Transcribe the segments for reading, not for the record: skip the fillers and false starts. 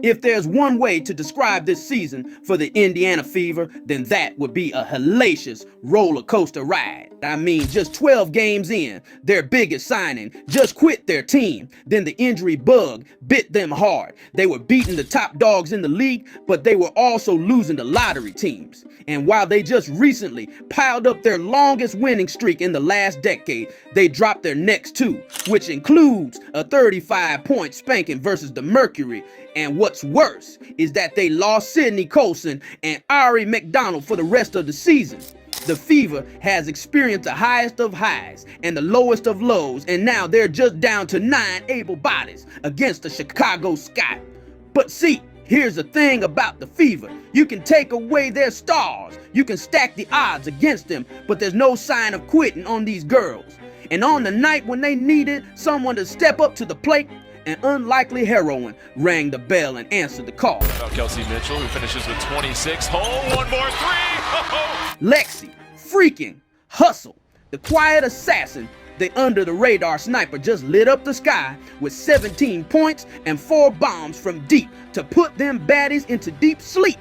If there's one way to describe this season for the Indiana Fever, then that would be a hellacious roller coaster ride. I mean, just 12 games in, their biggest signing just quit their team. Then the injury bug bit them hard. They were beating the top dogs in the league, but they were also losing to lottery teams. And while they just recently piled up their longest winning streak in the last decade, they dropped their next two, which includes a 35-point spanking versus the Mercury. And what's worse is that they lost Sidney Colson and Ari McDonald for the rest of the season. The Fever has experienced the highest of highs and the lowest of lows, and now they're just down to 9 able bodies against the Chicago Sky. But see, here's the thing about the Fever. You can take away their stars, you can stack the odds against them, but there's no sign of quitting on these girls. And on the night when they needed someone to step up to the plate, an unlikely heroine rang the bell and answered the call. Kelsey Mitchell, who finishes with 26. One more three. Lexie, freaking hustle. The quiet assassin, the under-the-radar sniper, just lit up the sky with 17 points and 4 bombs from deep to put them baddies into deep sleep.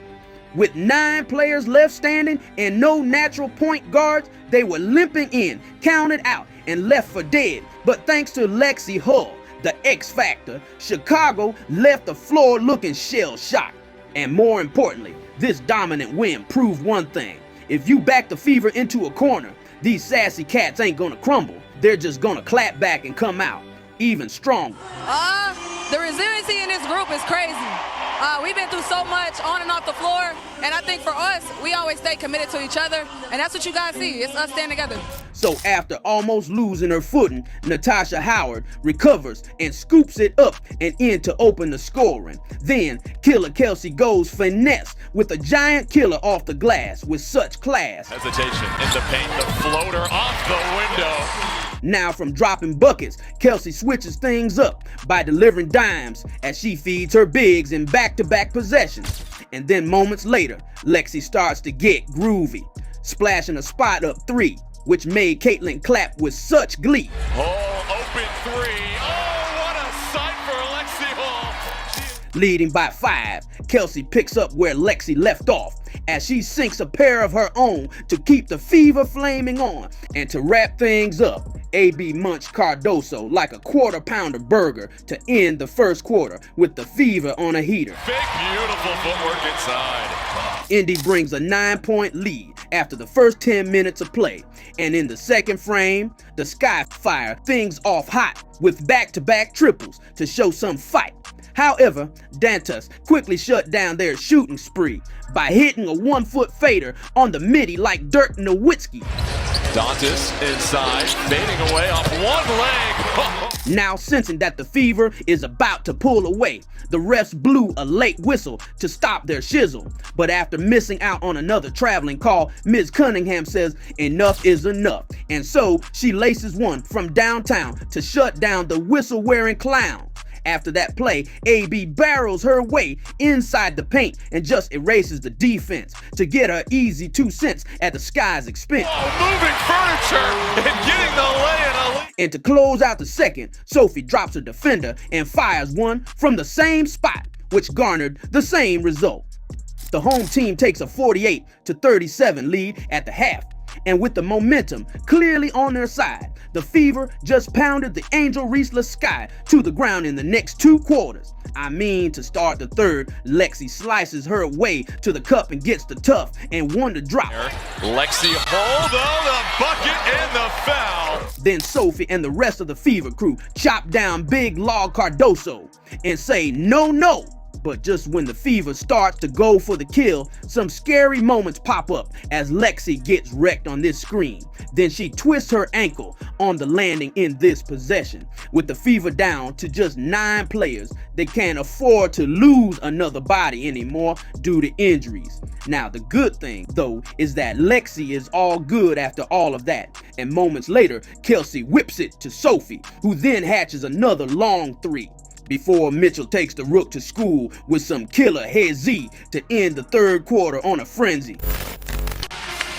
With 9 players left standing and no natural point guards, they were limping in, counted out, and left for dead. But thanks to Lexie Hull, the X Factor, Chicago left the floor looking shell-shocked. And more importantly, this dominant win proved one thing. If you back the Fever into a corner, these sassy cats ain't gonna crumble. They're just gonna clap back and come out even stronger. The resiliency in this group is crazy. We've been through so much on and off the floor, and I think for us, we always stay committed to each other, and that's what you guys see. It's us standing together. So after almost losing her footing, Natasha Howard recovers and scoops it up and in to open the scoring. Then Killer Kelsey goes finesse with a giant killer off the glass with such class. Hesitation in the paint, the floater off the window. Now from dropping buckets, Kelsey switches things up by delivering dimes as she feeds her bigs in back-to-back possessions. And then moments later, Lexie starts to get groovy, splashing a spot-up 3, which made Caitlin clap with such glee. Open 3. What a sight for Lexie Hall. Leading by 5, Kelsey picks up where Lexie left off as she sinks a pair of her own to keep the Fever flaming on. And to wrap things up, AB munched Cardoso like a quarter-pounder burger to end the first quarter with the Fever on a heater. Big, beautiful footwork inside. Indy brings a 9-point lead after the first 10 minutes of play. And in the second frame, the Sky fire things off hot with back-to-back triples to show some fight. However, Dantas quickly shut down their shooting spree by hitting a 1-foot fader on the midi like Dirk Nowitzki. Dantas inside, fading away off one leg. Now sensing that the Fever is about to pull away, the refs blew a late whistle to stop their shizzle. But after missing out on another traveling call, Ms. Cunningham says enough is enough. And so she laces one from downtown to shut down the whistle-wearing clown. After that play, AB barrels her way inside the paint and just erases the defense to get her easy 2 cents at the Sky's expense. Moving furniture and getting the lay-in. And to close out the second, Sophie drops a defender and fires one from the same spot, which garnered the same result. The home team takes a 48-37 lead at the half. And with the momentum clearly on their side, the Fever just pounded the Angel Riesler Sky to the ground in the next 2 quarters. I mean, to start the third, Lexie slices her way to the cup and gets the tough and one to drop. Lexie Hull, though, the bucket and the foul. Then Sophie and the rest of the Fever crew chop down Big Log Cardoso and say no. But just when the Fever starts to go for the kill, some scary moments pop up as Lexie gets wrecked on this screen. Then she twists her ankle on the landing in this possession. With the Fever down to just 9 players, they can't afford to lose another body anymore due to injuries. Now the good thing, though, is that Lexie is all good after all of that. And moments later, Kelsey whips it to Sophie, who then hatches another long 3. Before Mitchell takes the rook to school with some killer hezzy to end the third quarter on a frenzy.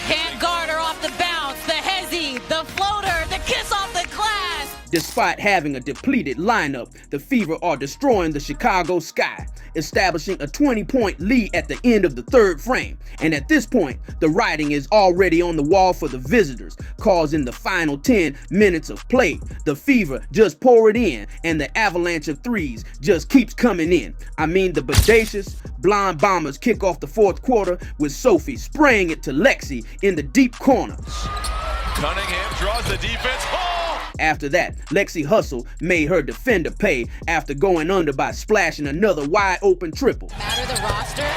Can't guard her off the bounce, the hezzy, the floater, the kiss off the glass. Despite having a depleted lineup, the Fever are destroying the Chicago Sky, establishing a 20-point lead at the end of the third frame. And at this point, the writing is already on the wall for the visitors, cause in the final 10 minutes of play, the Fever just pour it in, and the avalanche of threes just keeps coming in. I mean, the bodacious blonde Bombers kick off the fourth quarter with Sophie spraying it to Lexie in the deep corner. Cunningham draws the defense. After that, Lexie hustle made her defender pay after going under by splashing another wide open triple. Matter the roster.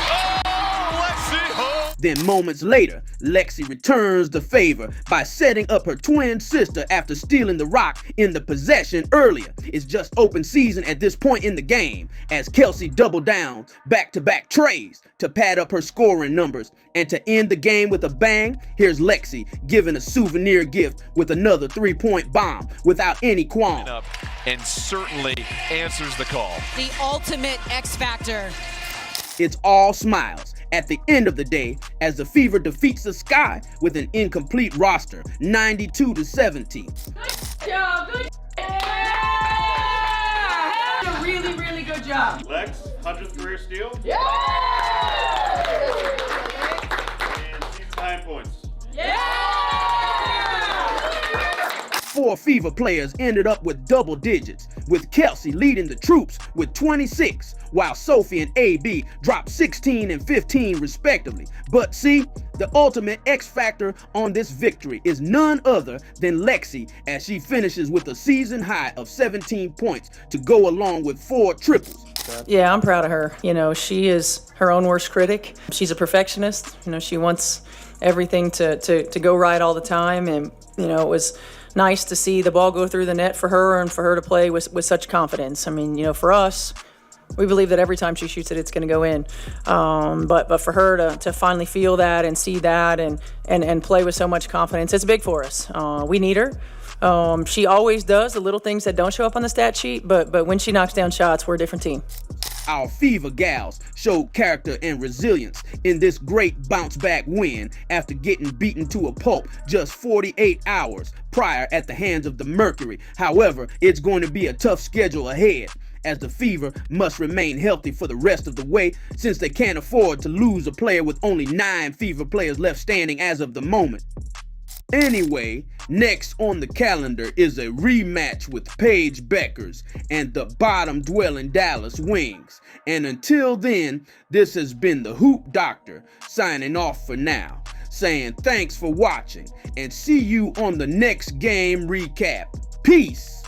Then moments later, Lexie returns the favor by setting up her twin sister after stealing the rock in the possession earlier. It's just open season at this point in the game as Kelsey doubled down back-to-back trays to pad up her scoring numbers. And to end the game with a bang, here's Lexie giving a souvenir gift with another 3-point bomb without any qualm. And certainly answers the call. The ultimate X factor. It's all smiles at the end of the day as the Fever defeats the Sky with an incomplete roster, 92-17. Good job, good. Yeah! Really, really good job. Lex, 100th career steal. Yeah! And season high points. Yeah! 4 Fever players ended up with double digits, with Kelsey leading the troops with 26, while Sophie and AB dropped 16 and 15 respectively. But see, the ultimate X factor on this victory is none other than Lexie, as she finishes with a season high of 17 points to go along with 4 triples. Yeah, I'm proud of her. You know, she is her own worst critic. She's a perfectionist. You know, she wants everything to go right all the time. And, you know, it was nice to see the ball go through the net for her and for her to play with such confidence. I mean, you know, for us, we believe that every time she shoots it, it's going to go in. But for her to finally feel that and see that and play with so much confidence, it's big for us. We need her. She always does the little things that don't show up on the stat sheet, but when she knocks down shots, we're a different team. Our Fever gals showed character and resilience in this great bounce-back win after getting beaten to a pulp just 48 hours prior at the hands of the Mercury. However, it's going to be a tough schedule ahead, as the Fever must remain healthy for the rest of the way, since they can't afford to lose a player with only 9 Fever players left standing as of the moment. Anyway, next on the calendar is a rematch with Paige Beckers and the bottom-dwelling Dallas Wings. And until then, this has been the Hoop Doctor signing off for now, saying thanks for watching and see you on the next game recap. Peace.